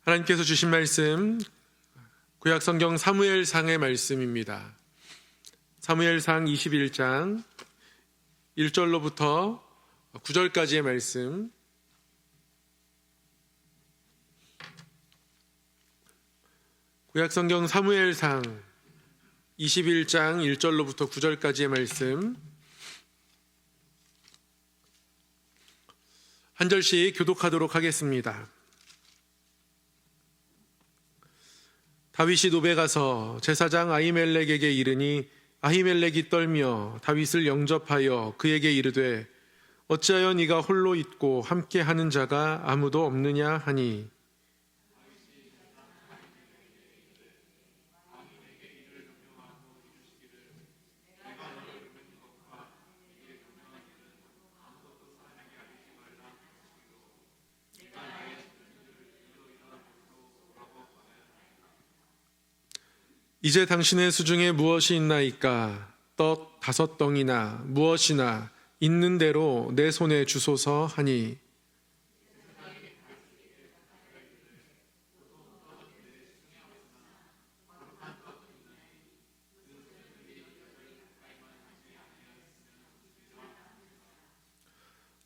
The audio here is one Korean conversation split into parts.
하나님께서 주신 말씀 구약성경 사무엘상의 말씀입니다. 사무엘상 21장 1절로부터 9절까지의 말씀. 구약성경 사무엘상 21장 1절로부터 9절까지의 말씀 한 절씩 교독하도록 하겠습니다. 다윗이 노베 가서 제사장 아히멜렉에게 이르니 아히멜렉이 떨며 다윗을 영접하여 그에게 이르되 어찌하여 네가 홀로 있고 함께 하는 자가 아무도 없느냐 하니 이제 당신의 수중에 무엇이 있나이까? 떡 5덩이나 무엇이나 있는 대로 내 손에 주소서 하니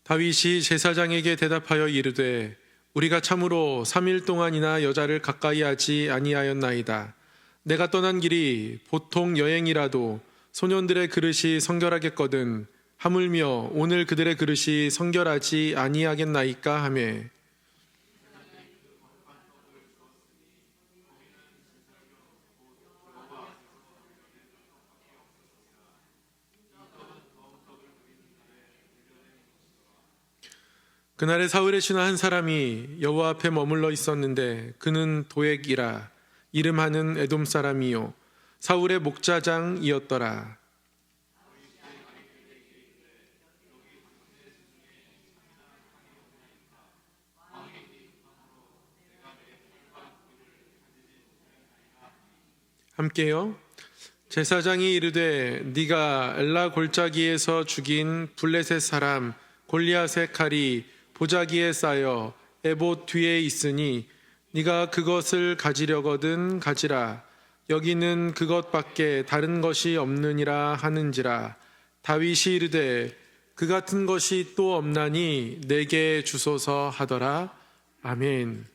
다윗이 제사장에게 대답하여 이르되 우리가 참으로 3일 동안이나 여자를 가까이 하지 아니하였나이다. 내가 떠난 길이 보통 여행이라도 소년들의 그릇이 성결하겠거든 하물며 오늘 그들의 그릇이 성결하지 아니하겠나이까 하며 그날에 사울의 신하 한 사람이 여호와 앞에 머물러 있었는데 그는 도액이라 이름하는 에돔 사람이요 사울의 목자장이었더라. 함께요. 제사장이 이르되 네가 엘라 골짜기에서 죽인 블레셋 사람 골리앗의 칼이 보자기에 쌓여 에봇 뒤에 있으니 네가 그것을 가지려거든 가지라. 여기는 그것밖에 다른 것이 없느니라 하는지라. 다윗이 이르되 그 같은 것이 또 없나니 내게 주소서 하더라. 아멘.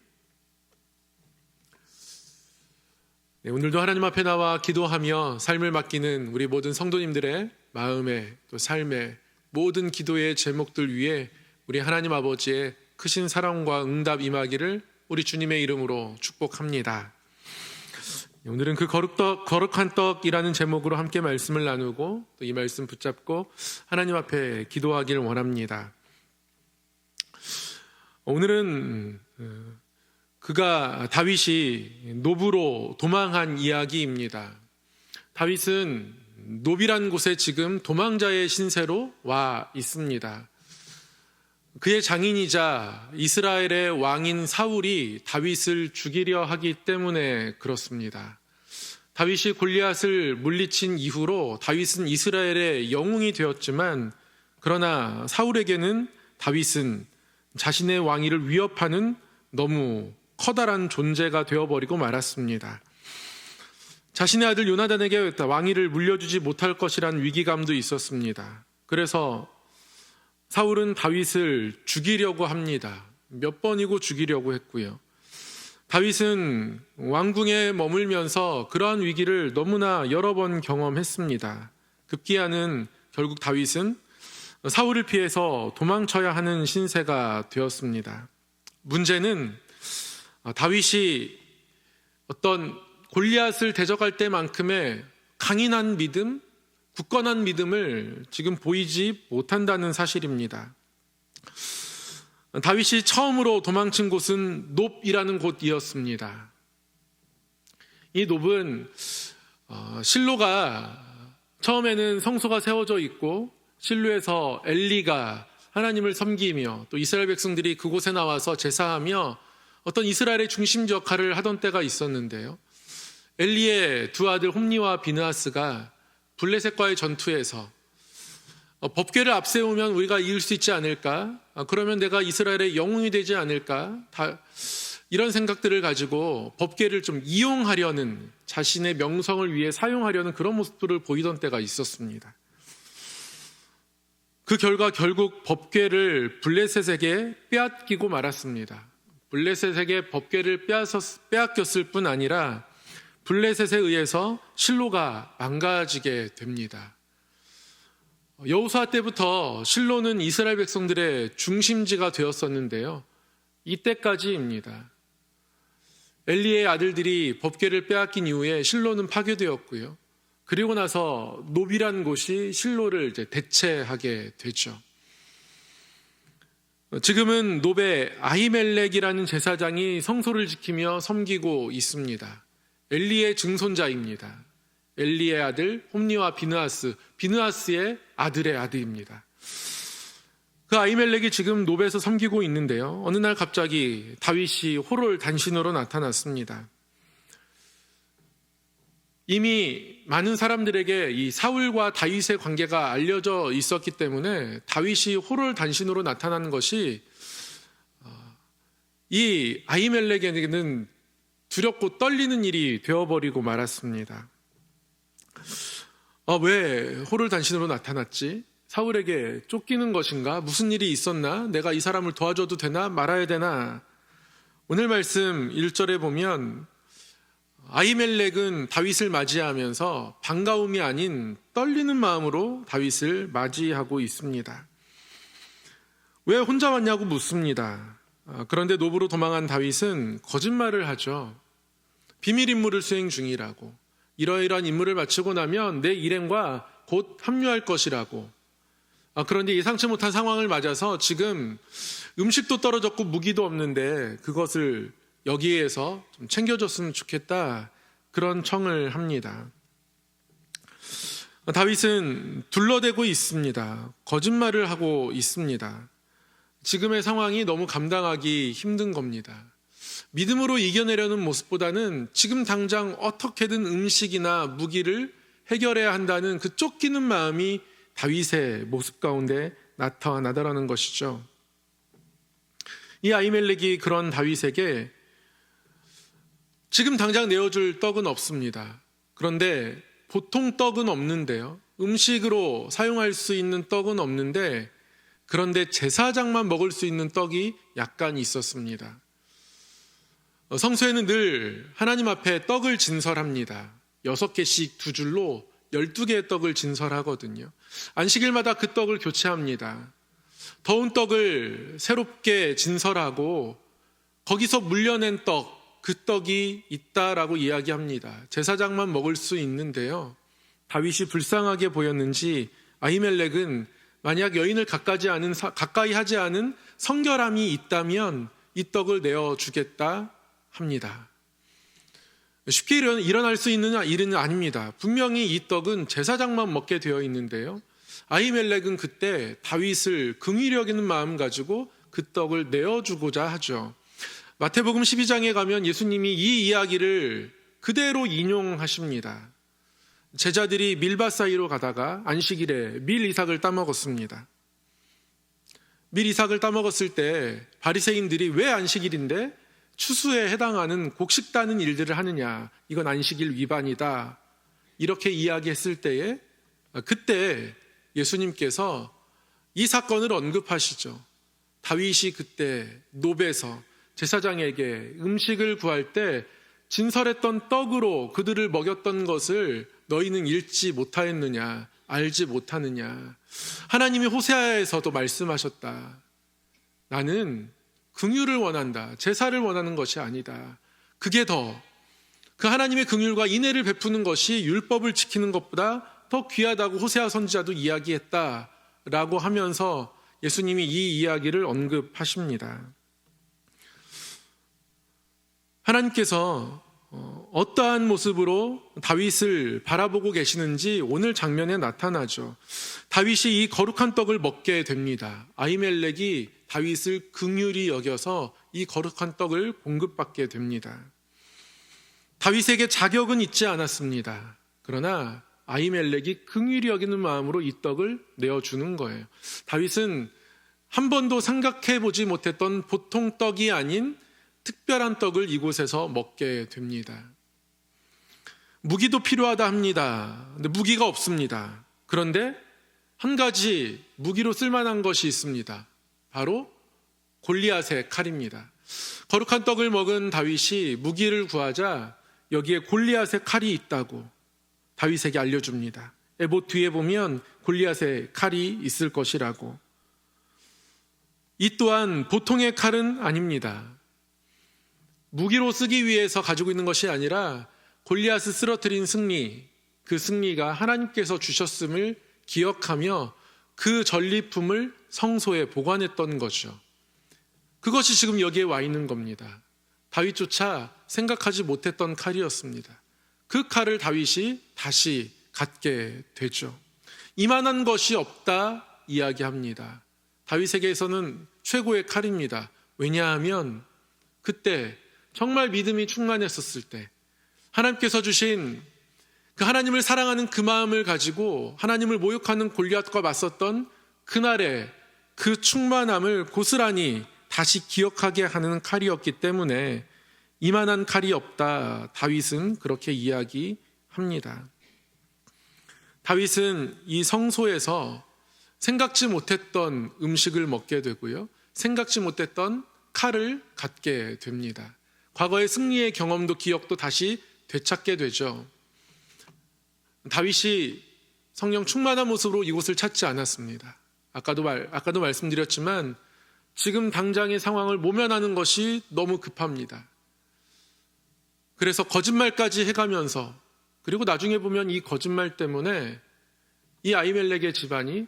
네, 오늘도 하나님 앞에 나와 기도하며 삶을 맡기는 우리 모든 성도님들의 마음에 또 삶의 모든 기도의 제목들 위에 우리 하나님 아버지의 크신 사랑과 응답 임하기를 우리 주님의 이름으로 축복합니다. 오늘은 그 거룩한 떡이라는 제목으로 함께 말씀을 나누고 또 이 말씀 붙잡고 하나님 앞에 기도하기를 원합니다. 오늘은 다윗이 노브로 도망한 이야기입니다. 다윗은 노비란 곳에 지금 도망자의 신세로 와 있습니다. 그의 장인이자 이스라엘의 왕인 사울이 다윗을 죽이려 하기 때문에 그렇습니다. 다윗이 골리앗을 물리친 이후로 다윗은 이스라엘의 영웅이 되었지만 그러나 사울에게는 다윗은 자신의 왕위를 위협하는 너무 커다란 존재가 되어버리고 말았습니다. 자신의 아들 요나단에게 왕위를 물려주지 못할 것이란 위기감도 있었습니다. 그래서 사울은 다윗을 죽이려고 합니다. 몇 번이고 죽이려고 했고요. 다윗은 왕궁에 머물면서 그러한 위기를 너무나 여러 번 경험했습니다. 급기야는 결국 다윗은 사울을 피해서 도망쳐야 하는 신세가 되었습니다. 문제는 다윗이 어떤 골리앗을 대적할 때만큼의 강인한 믿음, 굳건한 믿음을 지금 보이지 못한다는 사실입니다. 다윗이 처음으로 도망친 곳은 놉이라는 곳이었습니다. 이 놉은 실로가 처음에는 성소가 세워져 있고 실로에서 엘리가 하나님을 섬기며 또 이스라엘 백성들이 그곳에 나와서 제사하며 어떤 이스라엘의 중심 역할을 하던 때가 있었는데요. 엘리의 두 아들 홈니와 비느하스가 블레셋과의 전투에서 법궤를 앞세우면 우리가 이길 수 있지 않을까? 그러면 내가 이스라엘의 영웅이 되지 않을까? 이런 생각들을 가지고 법궤를 좀 이용하려는, 자신의 명성을 위해 사용하려는 그런 모습들을 보이던 때가 있었습니다. 그 결과 결국 법궤를 블레셋에게 빼앗기고 말았습니다. 블레셋에게 법궤를 빼앗겼을 뿐 아니라 블레셋에 의해서 실로가 망가지게 됩니다. 여호수아 때부터 실로는 이스라엘 백성들의 중심지가 되었었는데요. 이때까지입니다. 엘리의 아들들이 법궤를 빼앗긴 이후에 실로는 파괴되었고요. 그리고 나서 노비라는 곳이 실로를 이제 대체하게 되죠. 지금은 노베 아히멜렉이라는 제사장이 성소를 지키며 섬기고 있습니다. 엘리의 증손자입니다. 엘리의 아들 홈니와 비느하스의 아들의 아들입니다. 그 아히멜렉이 지금 노베에서 섬기고 있는데요. 어느 날 갑자기 다윗이 호롤 단신으로 나타났습니다. 이미 많은 사람들에게 이 사울과 다윗의 관계가 알려져 있었기 때문에 다윗이 호롤 단신으로 나타나는 것이 이 아히멜렉에게는 두렵고 떨리는 일이 되어버리고 말았습니다. 왜 호롤 단신으로 나타났지? 사울에게 쫓기는 것인가? 무슨 일이 있었나? 내가 이 사람을 도와줘도 되나? 말아야 되나? 오늘 말씀 1절에 보면 아히멜렉은 다윗을 맞이하면서 반가움이 아닌 떨리는 마음으로 다윗을 맞이하고 있습니다. 왜 혼자 왔냐고 묻습니다. 그런데 노브로 도망한 다윗은 거짓말을 하죠. 비밀 임무를 수행 중이라고, 이러이러한 임무를 마치고 나면 내 일행과 곧 합류할 것이라고. 그런데 예상치 못한 상황을 맞아서 지금 음식도 떨어졌고 무기도 없는데 그것을 여기에서 좀 챙겨줬으면 좋겠다, 그런 청을 합니다. 다윗은 둘러대고 있습니다. 거짓말을 하고 있습니다. 지금의 상황이 너무 감당하기 힘든 겁니다. 믿음으로 이겨내려는 모습보다는 지금 당장 어떻게든 음식이나 무기를 해결해야 한다는 그 쫓기는 마음이 다윗의 모습 가운데 나타나더라는 것이죠. 이 아히멜렉이 그런 다윗에게 지금 당장 내어줄 떡은 없습니다. 그런데 보통 떡은 없는데요. 음식으로 사용할 수 있는 떡은 없는데, 그런데 제사장만 먹을 수 있는 떡이 약간 있었습니다. 성소에는 늘 하나님 앞에 떡을 진설합니다. 6개씩 2줄로 12개의 떡을 진설하거든요. 안식일마다 그 떡을 교체합니다. 더운 떡을 새롭게 진설하고 거기서 물려낸 떡, 그 떡이 있다라고 이야기합니다. 제사장만 먹을 수 있는데요. 다윗이 불쌍하게 보였는지 아히멜렉은 만약 여인을 가까이 하지 않은 성결함이 있다면 이 떡을 내어주겠다 합니다. 쉽게 일어날 수 있는 일은 아닙니다. 분명히 이 떡은 제사장만 먹게 되어 있는데요. 아히멜렉은 그때 다윗을 긍휼히 여기는 마음 가지고 그 떡을 내어주고자 하죠. 마태복음 12장에 가면 예수님이 이 이야기를 그대로 인용하십니다. 제자들이 밀밭 사이로 가다가 안식일에 밀 이삭을 따먹었습니다. 밀 이삭을 따먹었을 때 바리새인들이 왜 안식일인데 추수에 해당하는 곡식 따는 일들을 하느냐, 이건 안식일 위반이다, 이렇게 이야기했을 때에 그때 예수님께서 이 사건을 언급하시죠. 다윗이 그때 노베에서 제사장에게 음식을 구할 때 진설했던 떡으로 그들을 먹였던 것을 너희는 읽지 못하였느냐, 알지 못하느냐. 하나님이 호세아에서도 말씀하셨다. 나는 긍휼을 원한다. 제사를 원하는 것이 아니다. 그게 더, 그 하나님의 긍휼과 인애를 베푸는 것이 율법을 지키는 것보다 더 귀하다고 호세아 선지자도 이야기했다라고 하면서 예수님이 이 이야기를 언급하십니다. 하나님께서 어떠한 모습으로 다윗을 바라보고 계시는지 오늘 장면에 나타나죠. 다윗이 이 거룩한 떡을 먹게 됩니다. 아히멜렉이 다윗을 긍휼히 여겨서 이 거룩한 떡을 공급받게 됩니다. 다윗에게 자격은 있지 않았습니다. 그러나 아히멜렉이 긍휼히 여기는 마음으로 이 떡을 내어주는 거예요. 다윗은 한 번도 생각해 보지 못했던 보통 떡이 아닌 특별한 떡을 이곳에서 먹게 됩니다. 무기도 필요하다 합니다. 근데 무기가 없습니다. 그런데 한 가지 무기로 쓸만한 것이 있습니다. 바로 골리앗의 칼입니다. 거룩한 떡을 먹은 다윗이 무기를 구하자 여기에 골리앗의 칼이 있다고 다윗에게 알려줍니다. 에봇 뒤에 보면 골리앗의 칼이 있을 것이라고. 이 또한 보통의 칼은 아닙니다. 무기로 쓰기 위해서 가지고 있는 것이 아니라 골리앗을 쓰러뜨린 승리, 그 승리가 하나님께서 주셨음을 기억하며 그 전리품을 성소에 보관했던 거죠. 그것이 지금 여기에 와 있는 겁니다. 다윗조차 생각하지 못했던 칼이었습니다. 그 칼을 다윗이 다시 갖게 되죠. 이만한 것이 없다 이야기합니다. 다윗에게서는 최고의 칼입니다. 왜냐하면 그때 정말 믿음이 충만했었을 때 하나님께서 주신 그 하나님을 사랑하는 그 마음을 가지고 하나님을 모욕하는 골리앗과 맞섰던 그날의 그 충만함을 고스란히 다시 기억하게 하는 칼이었기 때문에 이만한 칼이 없다. 다윗은 그렇게 이야기합니다. 다윗은 이 성소에서 생각지 못했던 음식을 먹게 되고요. 생각지 못했던 칼을 갖게 됩니다. 과거의 승리의 경험도 기억도 다시 되찾게 되죠. 다윗이 성령 충만한 모습으로 이곳을 찾지 않았습니다. 아까도 말씀드렸지만 지금 당장의 상황을 모면하는 것이 너무 급합니다. 그래서 거짓말까지 해가면서, 그리고 나중에 보면 이 거짓말 때문에 이 아히멜렉의 집안이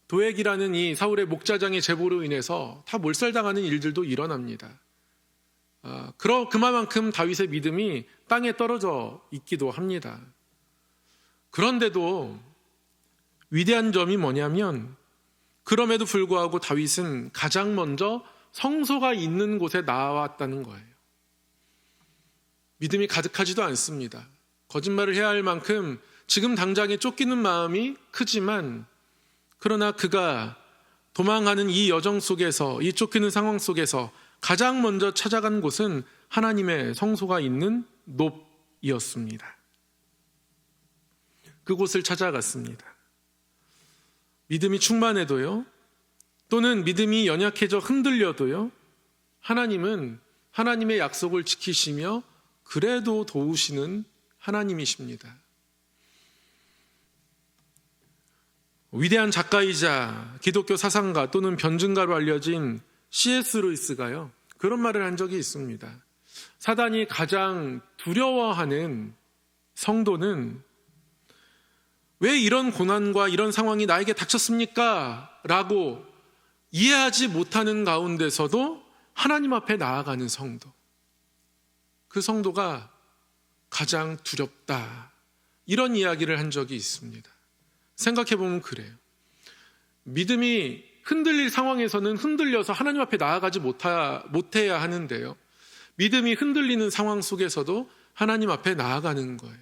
도액이라는 이 사울의 목자장의 제보로 인해서 다 몰살당하는 일들도 일어납니다. 그만큼 다윗의 믿음이 땅에 떨어져 있기도 합니다. 그런데도 위대한 점이 뭐냐면 그럼에도 불구하고 다윗은 가장 먼저 성소가 있는 곳에 나왔다는 거예요. 믿음이 가득하지도 않습니다. 거짓말을 해야 할 만큼 지금 당장에 쫓기는 마음이 크지만, 그러나 그가 도망하는 이 여정 속에서, 이 쫓기는 상황 속에서 가장 먼저 찾아간 곳은 하나님의 성소가 있는 놉이었습니다. 그곳을 찾아갔습니다. 믿음이 충만해도요, 또는 믿음이 연약해져 흔들려도요, 하나님은 하나님의 약속을 지키시며 그래도 도우시는 하나님이십니다. 위대한 작가이자 기독교 사상가 또는 변증가로 알려진 C.S. 루이스가요, 그런 말을 한 적이 있습니다. 사단이 가장 두려워하는 성도는 왜 이런 고난과 이런 상황이 나에게 닥쳤습니까? 라고 이해하지 못하는 가운데서도 하나님 앞에 나아가는 성도, 그 성도가 가장 두렵다, 이런 이야기를 한 적이 있습니다. 생각해보면 그래요. 믿음이 흔들릴 상황에서는 흔들려서 하나님 앞에 나아가지 못해야 하는데요, 믿음이 흔들리는 상황 속에서도 하나님 앞에 나아가는 거예요.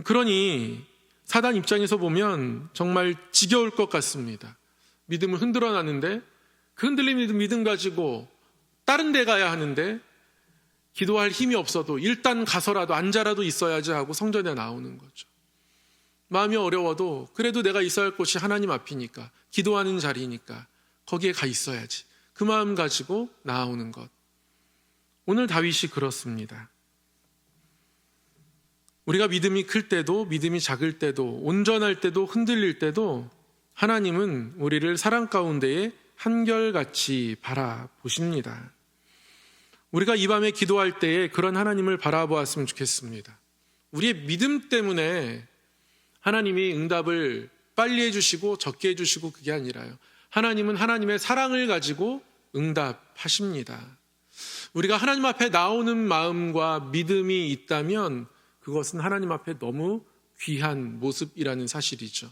그러니 사단 입장에서 보면 정말 지겨울 것 같습니다. 믿음을 흔들어 놨는데 그 흔들린 믿음 가지고 다른 데 가야 하는데 기도할 힘이 없어도 일단 가서라도 앉아라도 있어야지 하고 성전에 나오는 거죠. 마음이 어려워도 그래도 내가 있어야 할 곳이 하나님 앞이니까, 기도하는 자리니까 거기에 가 있어야지, 그 마음 가지고 나오는 것. 오늘 다윗이 그렇습니다. 우리가 믿음이 클 때도, 믿음이 작을 때도, 온전할 때도, 흔들릴 때도 하나님은 우리를 사랑 가운데에 한결같이 바라보십니다. 우리가 이 밤에 기도할 때에 그런 하나님을 바라보았으면 좋겠습니다. 우리의 믿음 때문에 하나님이 응답을 빨리 해주시고 적게 해주시고 그게 아니라요, 하나님은 하나님의 사랑을 가지고 응답하십니다. 우리가 하나님 앞에 나오는 마음과 믿음이 있다면 그것은 하나님 앞에 너무 귀한 모습이라는 사실이죠.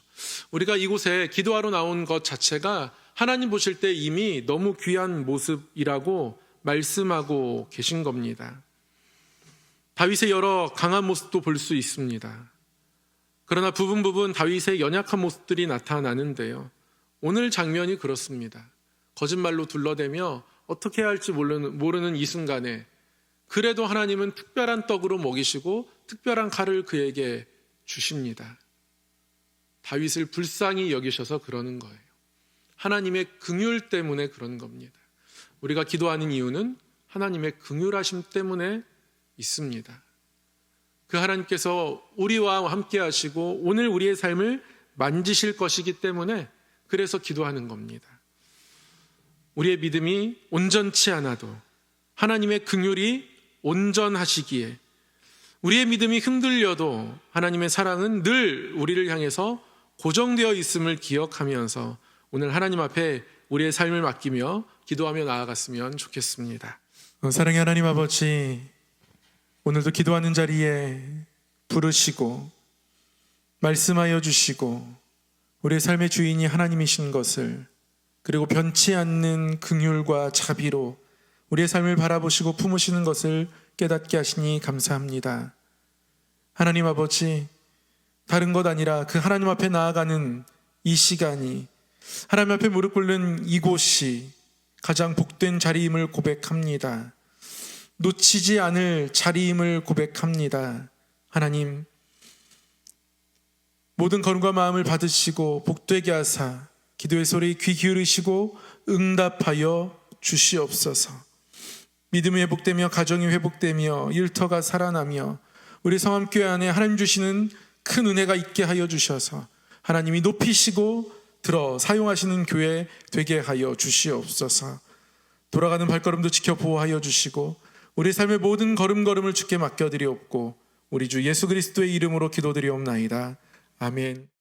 우리가 이곳에 기도하러 나온 것 자체가 하나님 보실 때 이미 너무 귀한 모습이라고 말씀하고 계신 겁니다. 다윗의 여러 강한 모습도 볼 수 있습니다. 그러나 부분 다윗의 연약한 모습들이 나타나는데요, 오늘 장면이 그렇습니다. 거짓말로 둘러대며 어떻게 해야 할지 모르는 이 순간에 그래도 하나님은 특별한 떡으로 먹이시고 특별한 칼을 그에게 주십니다. 다윗을 불쌍히 여기셔서 그러는 거예요. 하나님의 긍휼 때문에 그런 겁니다. 우리가 기도하는 이유는 하나님의 긍휼하심 때문에 있습니다. 그 하나님께서 우리와 함께 하시고 오늘 우리의 삶을 만지실 것이기 때문에 그래서 기도하는 겁니다. 우리의 믿음이 온전치 않아도 하나님의 긍휼이 온전하시기에, 우리의 믿음이 흔들려도 하나님의 사랑은 늘 우리를 향해서 고정되어 있음을 기억하면서 오늘 하나님 앞에 우리의 삶을 맡기며 기도하며 나아갔으면 좋겠습니다. 사랑의 하나님 아버지, 오늘도 기도하는 자리에 부르시고 말씀하여 주시고 우리의 삶의 주인이 하나님이신 것을, 그리고 변치 않는 긍휼과 자비로 우리의 삶을 바라보시고 품으시는 것을 깨닫게 하시니 감사합니다. 하나님 아버지, 다른 것 아니라 그 하나님 앞에 나아가는 이 시간이, 하나님 앞에 무릎 꿇는 이곳이 가장 복된 자리임을 고백합니다. 놓치지 않을 자리임을 고백합니다. 하나님, 모든 걸음과 마음을 받으시고 복되게 하사 기도의 소리 귀 기울이시고 응답하여 주시옵소서. 믿음이 회복되며 가정이 회복되며 일터가 살아나며 우리 성함교회 안에 하나님 주시는 큰 은혜가 있게 하여 주셔서 하나님이 높이시고 들어 사용하시는 교회 되게 하여 주시옵소서. 돌아가는 발걸음도 지켜 보호하여 주시고 우리 삶의 모든 걸음걸음을 주께 맡겨드리옵고 우리 주 예수 그리스도의 이름으로 기도드리옵나이다. 아멘.